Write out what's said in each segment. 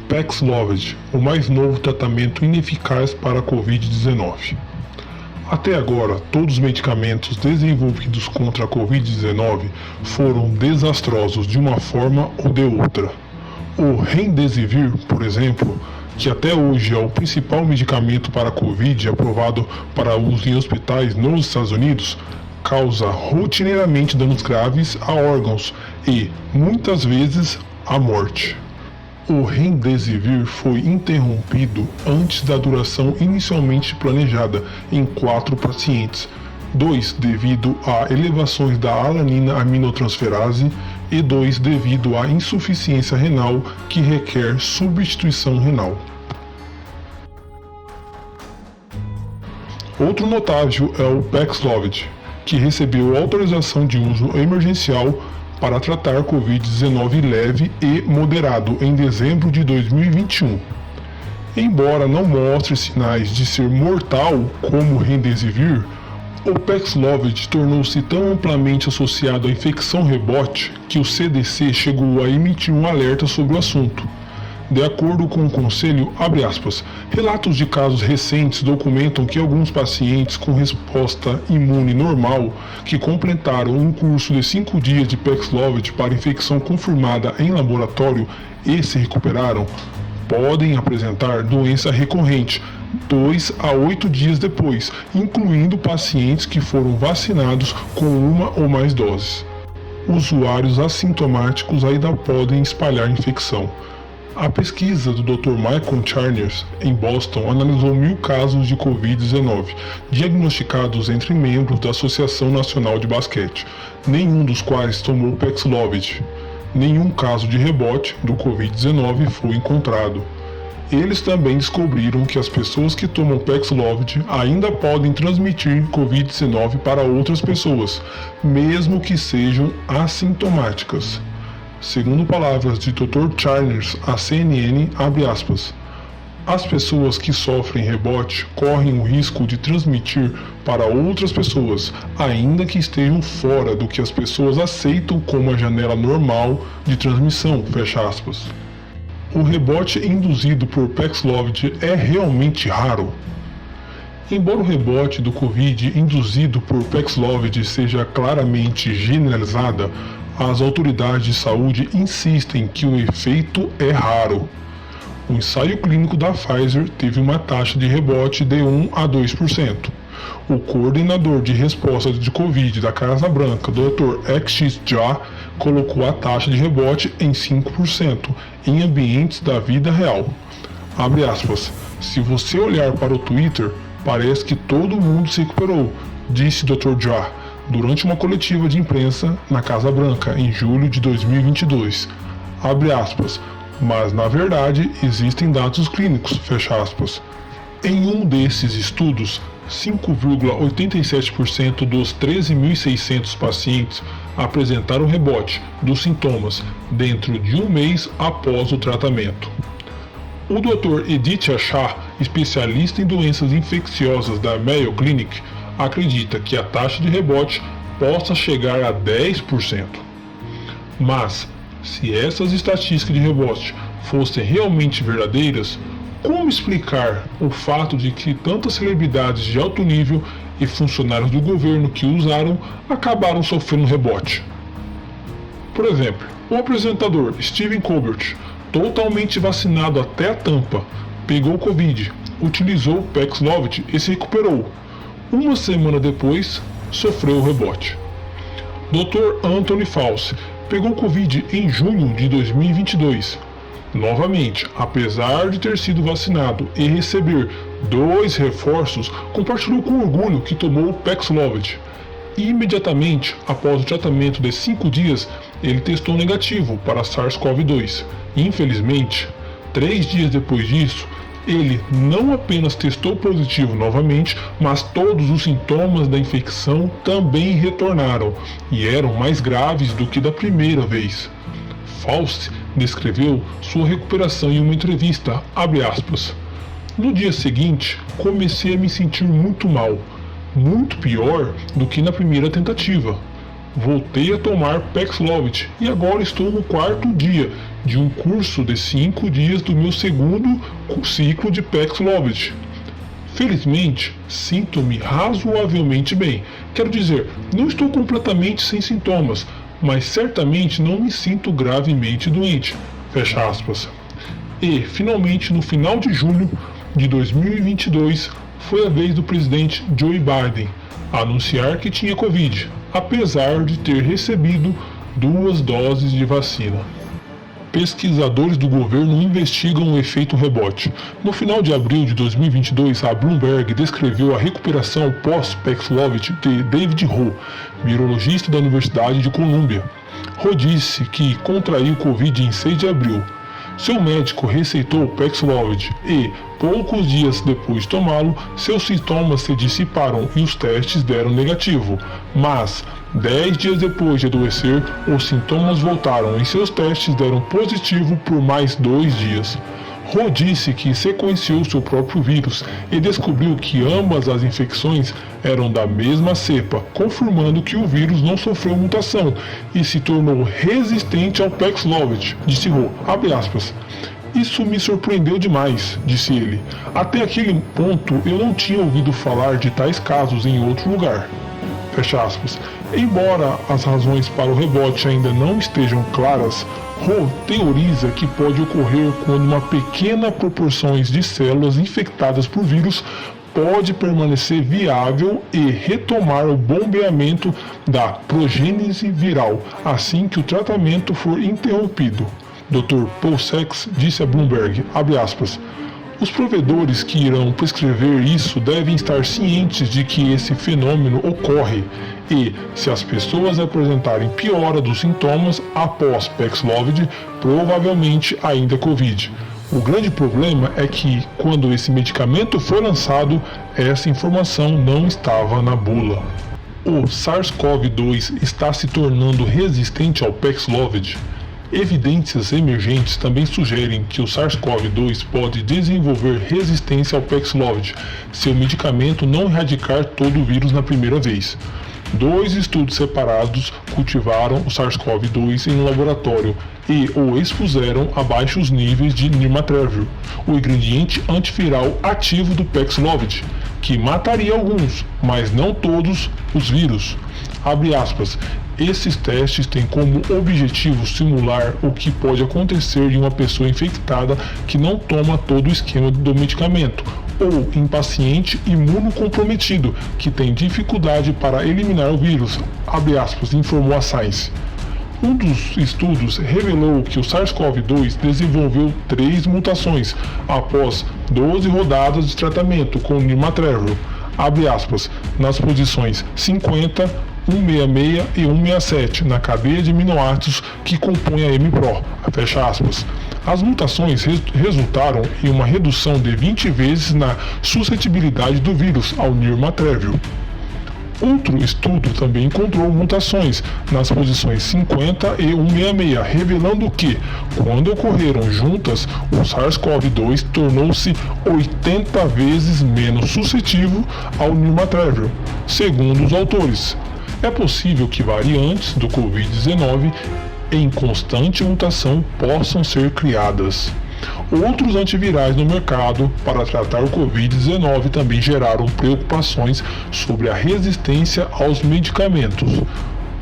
Paxlovid, o mais novo tratamento ineficaz para a Covid-19. Até agora, todos os medicamentos desenvolvidos contra a Covid-19 foram desastrosos de uma forma ou de outra. O Remdesivir, por exemplo, que até hoje é o principal medicamento para a Covid aprovado para uso em hospitais nos Estados Unidos, causa rotineiramente danos graves a órgãos e, muitas vezes, a morte. O Remdesivir foi interrompido antes da duração inicialmente planejada em 4 pacientes, 2 devido a elevações da alanina aminotransferase e 2 devido à insuficiência renal que requer substituição renal. Outro notável é o Paxlovid, que recebeu autorização de uso emergencial para tratar Covid-19 leve e moderado em dezembro de 2021. Embora não mostre sinais de ser mortal como o Remdesivir, o Paxlovid tornou-se tão amplamente associado à infecção rebote que o CDC chegou a emitir um alerta sobre o assunto. De acordo com o conselho, relatos de casos recentes documentam que alguns pacientes com resposta imune normal, que completaram um curso de 5 dias de Paxlovid para infecção confirmada em laboratório e se recuperaram, podem apresentar doença recorrente 2 a 8 dias depois, incluindo pacientes que foram vacinados com uma ou mais doses. Usuários assintomáticos ainda podem espalhar a infecção. A pesquisa do Dr. Michael Charniers, em Boston, analisou 1.000 casos de Covid-19, diagnosticados entre membros da Associação Nacional de Basquete, nenhum dos quais tomou Paxlovid. Nenhum caso de rebote do Covid-19 foi encontrado. Eles também descobriram que as pessoas que tomam Paxlovid ainda podem transmitir Covid-19 para outras pessoas, mesmo que sejam assintomáticas. Segundo palavras de Dr. Charniers à CNN, as pessoas que sofrem rebote correm o risco de transmitir para outras pessoas, ainda que estejam fora do que as pessoas aceitam como a janela normal de transmissão, O rebote induzido por Paxlovid é realmente raro. Embora o rebote do Covid induzido por Paxlovid seja claramente generalizada, as autoridades de saúde insistem que o efeito é raro. O ensaio clínico da Pfizer teve uma taxa de rebote de 1 a 2%. O coordenador de resposta de Covid da Casa Branca, Dr. Akshit Jha, colocou a taxa de rebote em 5% em ambientes da vida real. Se você olhar para o Twitter, parece que todo mundo se recuperou, disse Dr. Jha durante uma coletiva de imprensa na Casa Branca em julho de 2022. Mas na verdade existem dados clínicos, Em um desses estudos, 5,87% dos 13.600 pacientes apresentaram rebote dos sintomas dentro de um mês após o tratamento. O Dr. Aditya Shah, especialista em doenças infecciosas da Mayo Clinic, acredita que a taxa de rebote possa chegar a 10%. Mas, se essas estatísticas de rebote fossem realmente verdadeiras, como explicar o fato de que tantas celebridades de alto nível e funcionários do governo que usaram acabaram sofrendo rebote? Por exemplo, o apresentador Stephen Colbert, totalmente vacinado até a tampa, pegou Covid, utilizou Paxlovid e se recuperou. Uma semana depois, sofreu o rebote. Dr. Anthony Fauci pegou Covid em junho de 2022. Novamente, apesar de ter sido vacinado e receber 2 reforços, compartilhou com orgulho que tomou Paxlovid. Imediatamente após o tratamento de 5 dias, ele testou negativo para SARS-CoV-2. Infelizmente, 3 dias depois disso, ele não apenas testou positivo novamente, mas todos os sintomas da infecção também retornaram e eram mais graves do que da primeira vez. Fauci descreveu sua recuperação em uma entrevista, No dia seguinte, comecei a me sentir muito mal, muito pior do que na primeira tentativa. Voltei a tomar Paxlovid e agora estou no 4º dia de um curso de 5 dias do meu 2º ciclo de Paxlovid. Felizmente, sinto-me razoavelmente bem. Quero dizer, não estou completamente sem sintomas, mas certamente não me sinto gravemente doente. Fecha aspas. E, finalmente, no final de julho de 2022, foi a vez do presidente Joe Biden anunciar que tinha Covid, apesar de ter recebido 2 doses de vacina. Pesquisadores do governo investigam o efeito rebote. No final de abril de 2022, a Bloomberg descreveu a recuperação pós-Paxlovid de David Ho, virologista da Universidade de Colômbia. Ho disse que contraiu Covid em 6 de abril. Seu médico receitou Paxlovid e, poucos dias depois de tomá-lo, seus sintomas se dissiparam e os testes deram negativo. Mas, 10 dias depois de adoecer, os sintomas voltaram e seus testes deram positivo por mais 2 dias. Ho disse que sequenciou seu próprio vírus e descobriu que ambas as infecções eram da mesma cepa, confirmando que o vírus não sofreu mutação e se tornou resistente ao Paxlovid, disse Ho. Abre aspas. Isso me surpreendeu demais, disse ele. Até aquele ponto eu não tinha ouvido falar de tais casos em outro lugar. Fecha aspas. Embora as razões para o rebote ainda não estejam claras, Ho teoriza que pode ocorrer quando uma pequena proporção de células infectadas por vírus pode permanecer viável e retomar o bombeamento da progênese viral assim que o tratamento for interrompido. Dr. Paul Sachs disse a Bloomberg, abre aspas, os provedores que irão prescrever isso devem estar cientes de que esse fenômeno ocorre e, se as pessoas apresentarem piora dos sintomas após Paxlovid, provavelmente ainda é Covid. O grande problema é que, quando esse medicamento foi lançado, essa informação não estava na bula. O SARS-CoV-2 está se tornando resistente ao Paxlovid. Evidências emergentes também sugerem que o SARS-CoV-2 pode desenvolver resistência ao Paxlovid se o medicamento não erradicar todo o vírus na primeira vez. 2 estudos separados cultivaram o SARS-CoV-2 em um laboratório e o expuseram a baixos níveis de nirmatrelvir, o ingrediente antiviral ativo do Paxlovid, que mataria alguns, mas não todos, os vírus. Abre aspas. Esses testes têm como objetivo simular o que pode acontecer em uma pessoa infectada que não toma todo o esquema do medicamento, ou em paciente imunocomprometido que tem dificuldade para eliminar o vírus, abre aspas, informou a Science. Um dos estudos revelou que o SARS-CoV-2 desenvolveu 3 mutações após 12 rodadas de tratamento com nirmatrelvir, abre aspas, nas posições 50, 166 e 167 na cadeia de aminoácidos que compõe a MPRO, fecha aspas. As mutações resultaram em uma redução de 20 vezes na suscetibilidade do vírus ao nirmatrelvir. Outro estudo também encontrou mutações nas posições 50 e 166, revelando que, quando ocorreram juntas, o SARS-CoV-2 tornou-se 80 vezes menos suscetível ao nirmatrelvir, segundo os autores. É possível que variantes do Covid-19 em constante mutação possam ser criadas. Outros antivirais no mercado para tratar o Covid-19 também geraram preocupações sobre a resistência aos medicamentos.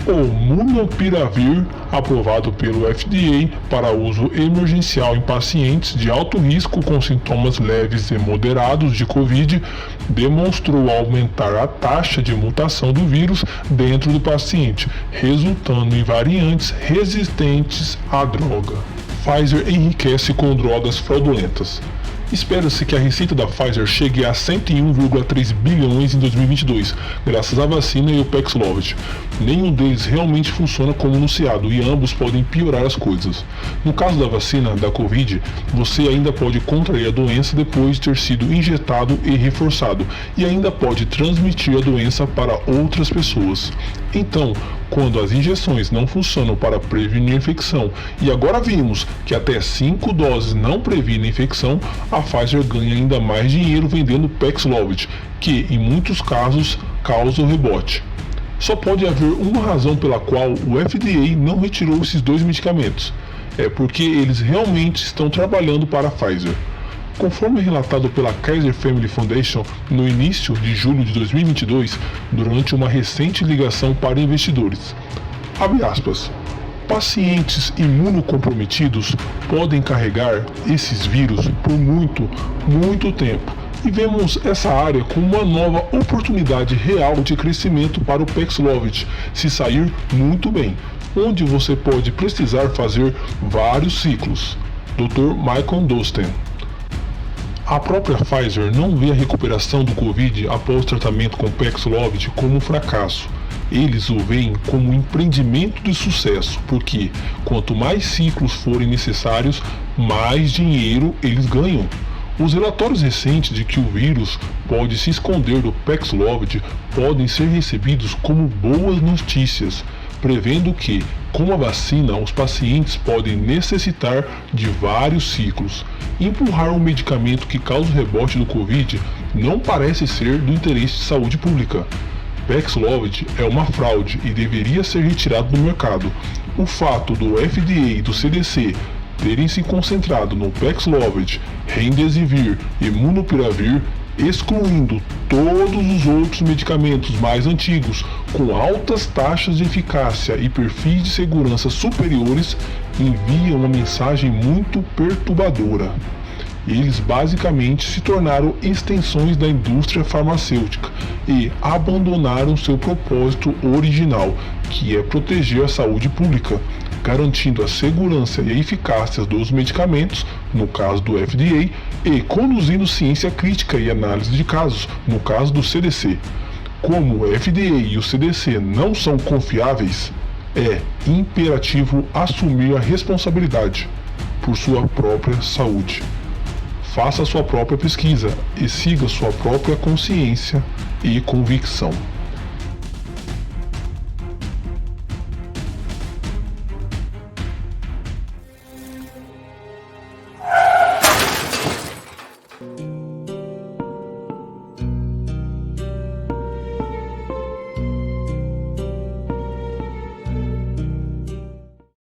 O Molnupiravir, aprovado pelo FDA para uso emergencial em pacientes de alto risco com sintomas leves e moderados de Covid, demonstrou aumentar a taxa de mutação do vírus dentro do paciente, resultando em variantes resistentes à droga. Pfizer enriquece com drogas fraudulentas. Espera-se que a receita da Pfizer chegue a 101,3 bilhões em 2022, graças à vacina e ao Paxlovid. Nenhum deles realmente funciona como anunciado e ambos podem piorar as coisas. No caso da vacina da Covid, você ainda pode contrair a doença depois de ter sido injetado e reforçado, e ainda pode transmitir a doença para outras pessoas. Então, quando as injeções não funcionam para prevenir a infecção, e agora vimos que até 5 doses não previnem a infecção, a Pfizer ganha ainda mais dinheiro vendendo Paxlovid, que em muitos casos causa o rebote. Só pode haver uma razão pela qual o FDA não retirou esses dois medicamentos. É porque eles realmente estão trabalhando para a Pfizer. Conforme relatado pela Kaiser Family Foundation no início de julho de 2022, durante uma recente ligação para investidores. Abre aspas. Pacientes imunocomprometidos podem carregar esses vírus por muito tempo. E vemos essa área como uma nova oportunidade real de crescimento para o Paxlovid se sair muito bem, onde você pode precisar fazer vários ciclos. Dr. Michael Dosten. A própria Pfizer não vê a recuperação do Covid após tratamento com Paxlovid como um fracasso. Eles o veem como um empreendimento de sucesso, porque quanto mais ciclos forem necessários, mais dinheiro eles ganham. Os relatórios recentes de que o vírus pode se esconder do Paxlovid podem ser recebidos como boas notícias, prevendo que, com a vacina, os pacientes podem necessitar de vários ciclos. Empurrar um medicamento que causa o rebote do Covid não parece ser do interesse de saúde pública. Paxlovid é uma fraude e deveria ser retirado do mercado. O fato do FDA e do CDC terem se concentrado no Paxlovid, Remdesivir e Molnupiravir, excluindo todos os outros medicamentos mais antigos com altas taxas de eficácia e perfis de segurança superiores, envia uma mensagem muito perturbadora. Eles basicamente se tornaram extensões da indústria farmacêutica e abandonaram seu propósito original, que é proteger a saúde pública, garantindo a segurança e a eficácia dos medicamentos, no caso do FDA, e conduzindo ciência crítica e análise de casos, no caso do CDC. Como o FDA e o CDC não são confiáveis, é imperativo assumir a responsabilidade por sua própria saúde. Faça sua própria pesquisa e siga sua própria consciência e convicção.